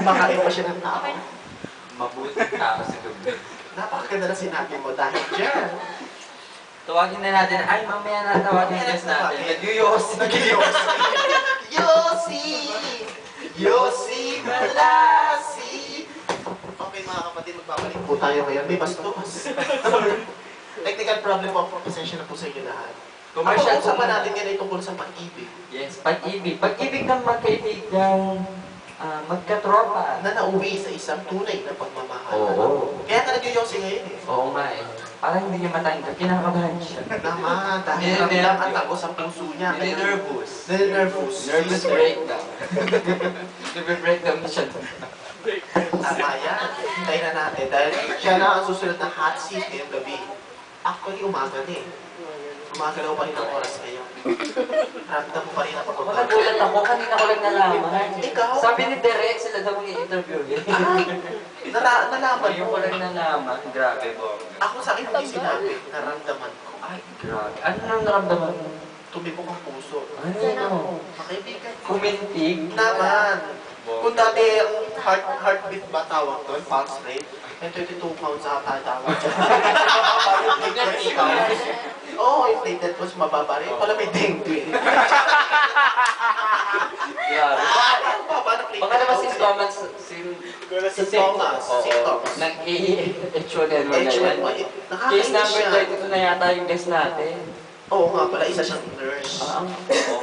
Kumakain pa siya ng tao. Mabuti tao sa gabi. Napakaganda na sinabi mo dahil dyan. Tawagin na natin. Ay, mamaya na tawagin yung guest natin. Nag-Yossi. Yossi! Yossi Malasi! Okay mga kapatid, magbabalik po tayo ngayon. May bastos. Technical problem po. Pasensya na po sa inyo lahat. Commercial Ang usapan natin ngayon ay tungkol sa pag-ibig. Yes, pag-ibig. Pag-ibig ng magkaibigang magkatropa. Na nauwi sa isang tunay na pagmamahal. Oo. Kaya nga nag-Yossi ngayon eh. Oo nga eh. Parang hindi niya matanggap. Kinakabahan siya. Naman, dahil ramdam ang tagos ang puso niya. Nervous. Nervous. Nervous breakdown. Nag-breakdown na siya. Tama yan. Hintayin na natin. Dahil siya na ang susunod na hot seat ngayong gabi. Actually, umaga na eh. Umagalaw pa rin ang oras ngayon. Ramdam mo pa rin ang pagbabago. Nagulat ako. Kanina ko lang nalaman. Ikaw? Sabi ni Derek, sila daw i-interview yun. Nalaman Ngayon mo. ko lang nalaman. Grabe po. Ako sa akin hindi sinabi. Naramdaman ko. Ay, grabe. Ano nang naramdaman mo? Tumibok ang puso. Ano yun? Makaibigan. Kumintig? Naman. Kung dati ang heartbeat ba tawag doon, pulse rate, may 22 pounds ata tawag dyan. Oo, inflated pulse mababa rin. Pala may dengue. Grabe. Baka naman si Thomas, Symptoms. Nang H1N1 na yan. Case number 32 na yata yung guest natin. Oo nga pala, isa siyang nurse.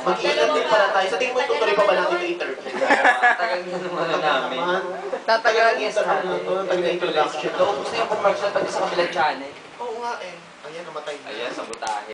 Mag-iingat din pala tayo. Sa tingin mo, itutuloy pa ba natin yung interview? Tagal na naman namin. Tatagal ang interview na to. Tagal na introduction. Gusto yung commercial pati sa kabilang channel. Oo nga eh. Ayan, namatay. Ayan, sa butahe.